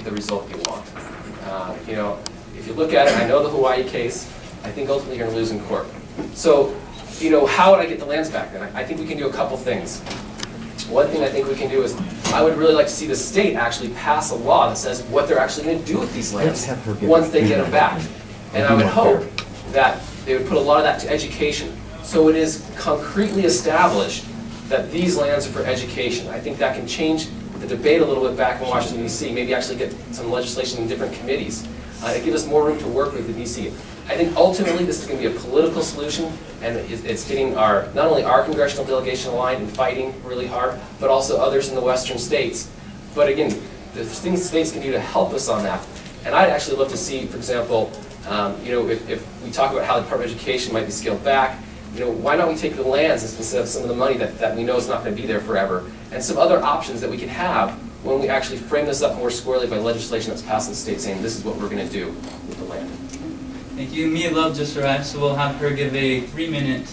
the result you want. You know, if you look at it, I know the Hawaii case, I think ultimately you're going to lose in court. So, you know, how would I get the lands back then? I think we can do a couple things. One thing I think we can do is, I would really like to see the state actually pass a law that says what they're actually going to do with these lands once they get them back. And I would hope that they would put a lot of that to education. So it is concretely established that these lands are for education. I think that can change the debate a little bit back in Washington, D.C., maybe actually get some legislation in different committees. It gives us more room to work with in D.C. I think ultimately this is going to be a political solution, and it's getting our, not only our congressional delegation aligned and fighting really hard, but also others in the western states. But again, there's things states can do to help us on that. And I'd actually love to see, for example, you know, if we talk about how the Department of Education might be scaled back, you know, why not we take the lands instead of some of the money that we know is not going to be there forever, and some other options that we can have when we actually frame this up more squarely by legislation that's passed in the state saying this is what we're going to do with the land. Thank you. Mia Love just arrived, so we'll have her give a 3-minute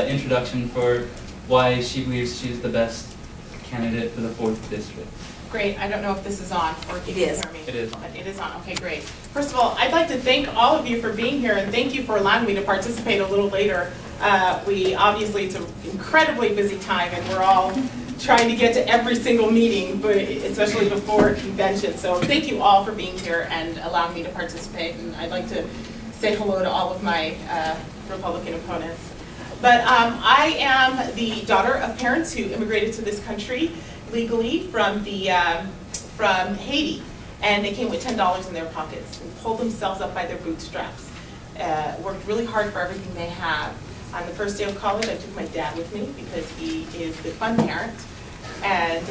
introduction for why she believes she's the best candidate for the 4th district. Great. I don't know if this is on or if you can hear me. It is. But it is on. Okay, great. First of all, I'd like to thank all of you for being here, and thank you for allowing me to participate a little later. Obviously, it's an incredibly busy time, and we're all trying to get to every single meeting, but especially before convention. So thank you all for being here and allowing me to participate. And I'd like to say hello to all of my Republican opponents. But I am the daughter of parents who immigrated to this country legally from Haiti, and they came with $10 in their pockets and pulled themselves up by their bootstraps. Worked really hard for everything they have. On the first day of college, I took my dad with me because he is the fun parent, and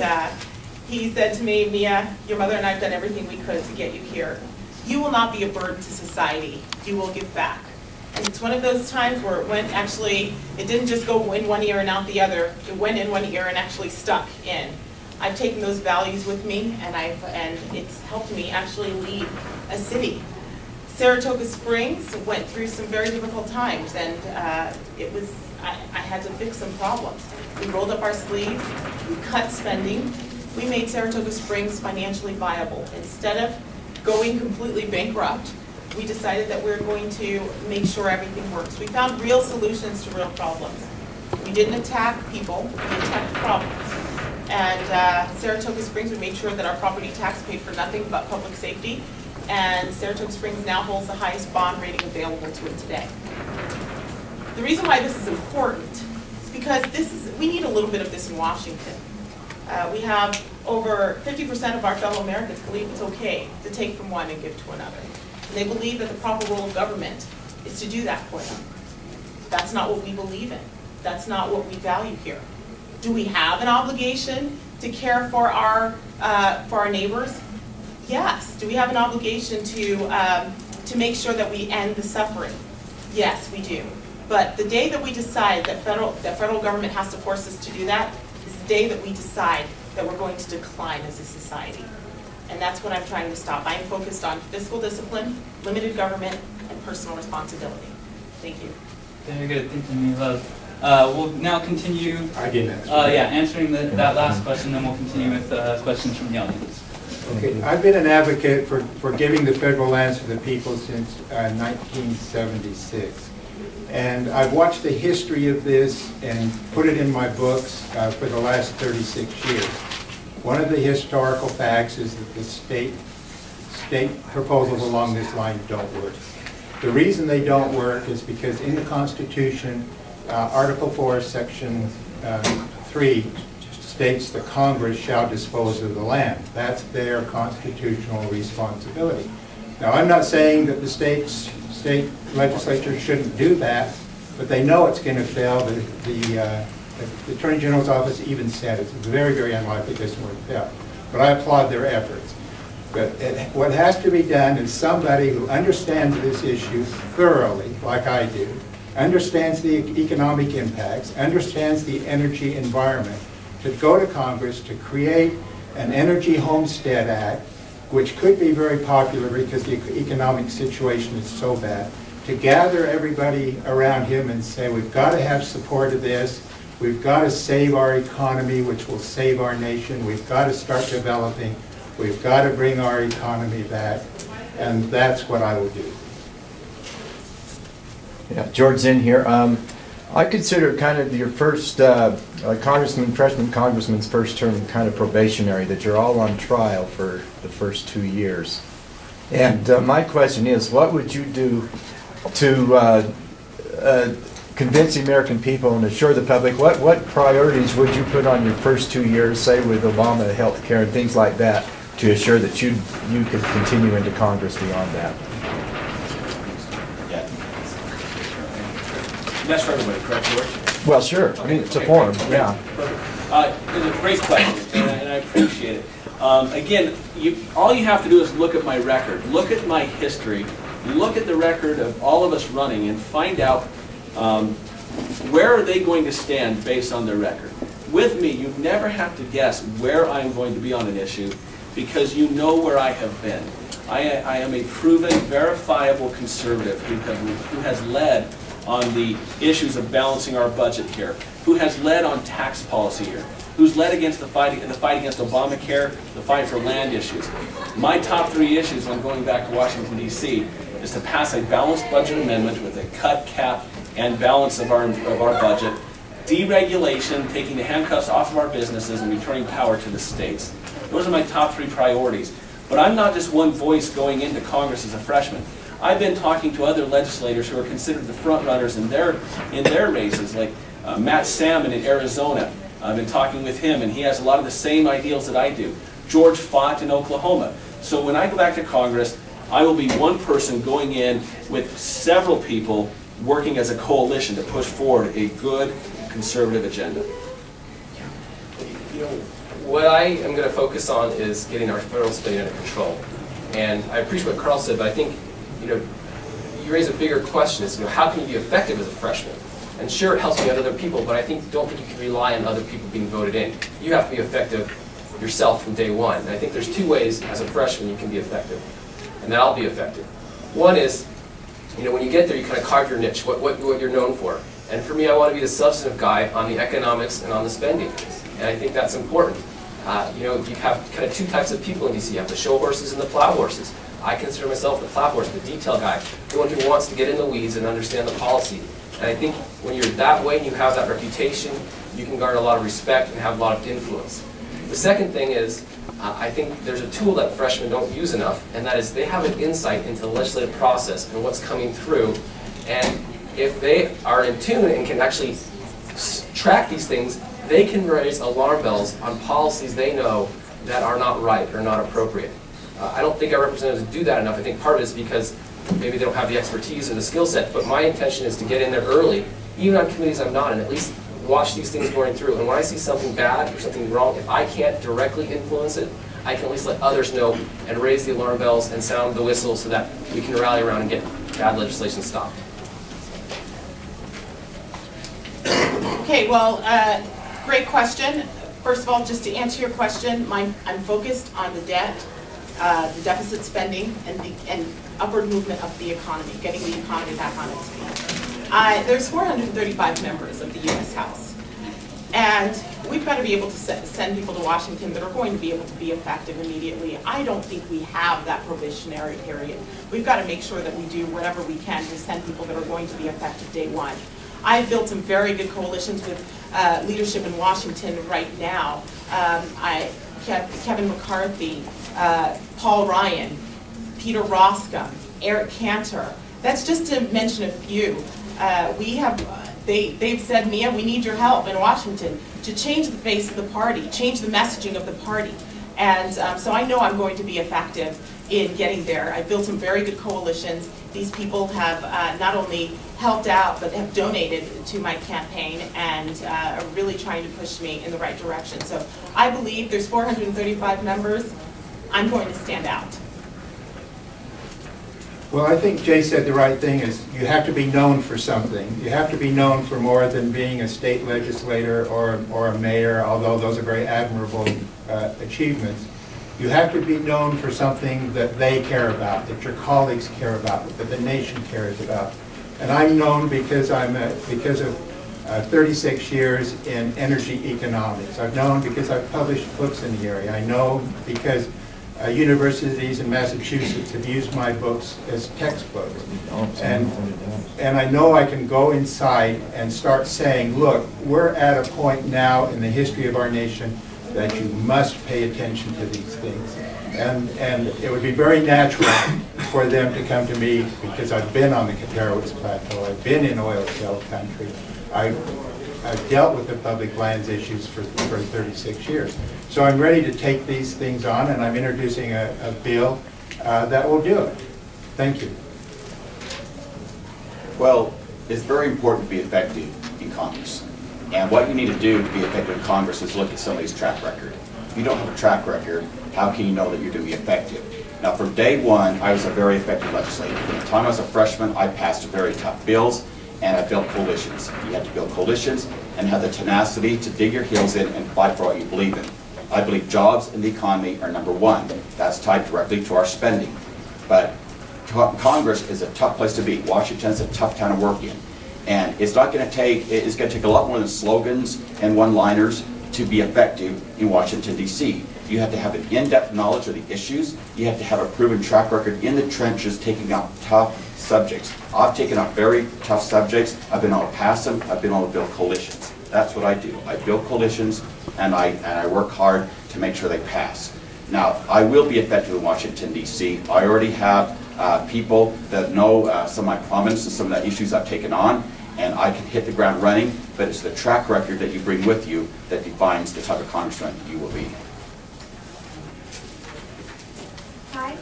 he said to me, "Mia, your mother and I have done everything we could to get you here. You will not be a burden to society. You will give back." And it's one of those times where it went actually, it didn't just go in one ear and out the other. It went in one ear and actually stuck in. I've taken those values with me, and it's helped me actually lead a city. Saratoga Springs went through some very difficult times, and I had to fix some problems. We rolled up our sleeves, we cut spending, we made Saratoga Springs financially viable. Instead of going completely bankrupt, we decided that we were going to make sure everything works. We found real solutions to real problems. We didn't attack people, we attacked problems. And Saratoga Springs, we made sure that our property tax paid for nothing but public safety. And Saratoga Springs now holds the highest bond rating available to it today. The reason why this is important is because we need a little bit of this in Washington. We have over 50% of our fellow Americans believe it's okay to take from one and give to another. And they believe that the proper role of government is to do that for them. That's not what we believe in. That's not what we value here. Do we have an obligation to care for our neighbors? Yes. Do we have an obligation to make sure that we end the suffering? Yes, we do. But the day that we decide that federal government has to force us to do that is the day that we decide that we're going to decline as a society. And that's what I'm trying to stop. I am focused on fiscal discipline, limited government, and personal responsibility. Thank you. Very good. Thank you, Mia Love. We'll now continue answering that last question, then we'll continue with questions from the audience. Okay, I've been an advocate for giving the federal lands to the people since 1976. And I've watched the history of this and put it in my books for the last 36 years. One of the historical facts is that the state proposals along this line don't work. The reason they don't work is because in the Constitution, Article 4, Section 3 states that Congress shall dispose of the land. That's their constitutional responsibility. Now, I'm not saying that the state legislature shouldn't do that, but they know it's going to fail. The Attorney General's office even said it's very, very unlikely this will fail. But I applaud their efforts. But what has to be done is somebody who understands this issue thoroughly, like I do, understands the economic impacts, understands the energy environment, to go to Congress to create an Energy Homestead Act, which could be very popular because the economic situation is so bad, to gather everybody around him and say, we've got to have support of this, we've got to save our economy, which will save our nation, we've got to start developing. We've got to bring our economy back, and that's what I will do. Yeah, George Zinn here. I consider kind of your first freshman congressman's first term kind of probationary, that you're all on trial for the first 2 years. And my question is, what would you do to convince the American people and assure the public, what priorities would you put on your first 2 years, say with Obama health care and things like that, to assure that you could continue into Congress beyond that? That's for everybody, correct, George? Well, sure. I mean, it's a forum, yeah. It's a great question, and I appreciate it. Again, all you have to do is look at my record, look at my history, look at the record of all of us running, and find out where are they going to stand based on their record. With me, you never have to guess where I'm going to be on an issue, because you know where I have been. I am a proven, verifiable conservative who has led on the issues of balancing our budget here, who has led on tax policy here, who's led against the fight against Obamacare, the fight for land issues. My top 3 issues when going back to Washington, D.C. is to pass a balanced budget amendment with a cut, cap, and balance of our budget, deregulation, taking the handcuffs off of our businesses and returning power to the states. Those are my top 3 priorities. But I'm not just one voice going into Congress as a freshman. I've been talking to other legislators who are considered the front runners in their races, like Matt Salmon in Arizona. I've been talking with him, and he has a lot of the same ideals that I do. George Fott in Oklahoma. So when I go back to Congress, I will be one person going in with several people working as a coalition to push forward a good conservative agenda. You know, what I am going to focus on is getting our federal spending under control. And I appreciate what Carl said, but I think, you know, you raise a bigger question is, you know, how can you be effective as a freshman? And sure, it helps me with other people, but I don't think you can rely on other people being voted in. You have to be effective yourself from day one. And I think there's 2 ways as a freshman you can be effective, and that I'll be effective. One is, you know, when you get there, you kind of carve your niche, what you're known for. And for me, I want to be the substantive guy on the economics and on the spending. And I think that's important. You know, you have kind of 2 types of people in DC. You have the show horses and the plow horses. I consider myself the plow horse, the detail guy, the one who wants to get in the weeds and understand the policy. And I think when you're that way and you have that reputation, you can garner a lot of respect and have a lot of influence. The second thing is, I think there's a tool that freshmen don't use enough, and that is they have an insight into the legislative process and what's coming through. And if they are in tune and can actually track these things, they can raise alarm bells on policies they know that are not right or not appropriate. I don't think our representatives do that enough. I think part of it is because maybe they don't have the expertise or the skill set, but my intention is to get in there early, even on committees I'm not, and at least watch these things going through. And when I see something bad or something wrong, if I can't directly influence it, I can at least let others know and raise the alarm bells and sound the whistle so that we can rally around and get bad legislation stopped. Okay, well, great question. First of all, just to answer your question, I'm focused on the debt, the deficit spending, and upward movement of the economy, getting the economy back on its feet. There's 435 members of the U.S. House, and we've got to be able to send people to Washington that are going to be able to be effective immediately. I don't think we have that probationary period. We've got to make sure that we do whatever we can to send people that are going to be effective day one. I've built some very good coalitions with leadership in Washington right now. Kevin McCarthy, Paul Ryan, Peter Roskam, Eric Cantor. That's just to mention a few. They've said, Mia, we need your help in Washington to change the face of the party, change the messaging of the party. And so I know I'm going to be effective in getting there. I've built some very good coalitions. These people have not only helped out, but have donated to my campaign and are really trying to push me in the right direction. So I believe there's 435 members. I'm going to stand out. Well, I think Jay said the right thing is you have to be known for something. You have to be known for more than being a state legislator or a mayor, although those are very admirable achievements. You have to be known for something that they care about, that your colleagues care about, that the nation cares about. And I'm known because of 36 years in energy economics. I've known because I've published books in the area. I know because universities in Massachusetts have used my books as textbooks. And I know I can go inside and start saying, look, we're at a point now in the history of our nation that you must pay attention to these things. And it would be very natural for them to come to me, because I've been on the Cattaraugus Plateau, I've been in oil shale country, I've dealt with the public lands issues for 36 years. So I'm ready to take these things on, and I'm introducing a bill that will do it. Thank you. Well, it's very important to be effective in Congress. And what you need to do to be effective in Congress is look at somebody's track record. If you don't have a track record, how can you know that you're going to be effective? Now, from day one, I was a very effective legislator. From the time I was a freshman, I passed very tough bills, and I built coalitions. You have to build coalitions and have the tenacity to dig your heels in and fight for what you believe in. I believe jobs and the economy are number one. That's tied directly to our spending. But Congress is a tough place to be. Washington's a tough town to work in. And it's not going to take, it's going to take a lot more than slogans and one-liners to be effective in Washington, D.C. You have to have an in-depth knowledge of the issues. You have to have a proven track record in the trenches taking out tough subjects. I've taken out very tough subjects. I've been able to pass them. I've been able to build coalitions. That's what I do. I build coalitions, and I work hard to make sure they pass. Now, I will be effective in Washington, D.C. I already have people that know some of my prominence and some of the issues I've taken on, and I can hit the ground running, but it's the track record that you bring with you that defines the type of congressman you will be. Hi,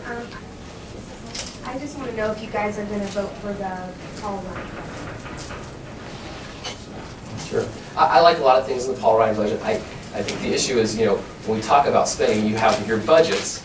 I just want to know if you guys are going to vote for the Paul Ryan. Sure. I like a lot of things in the Paul Ryan budget. I think the issue is, when we talk about spending, you have your budgets,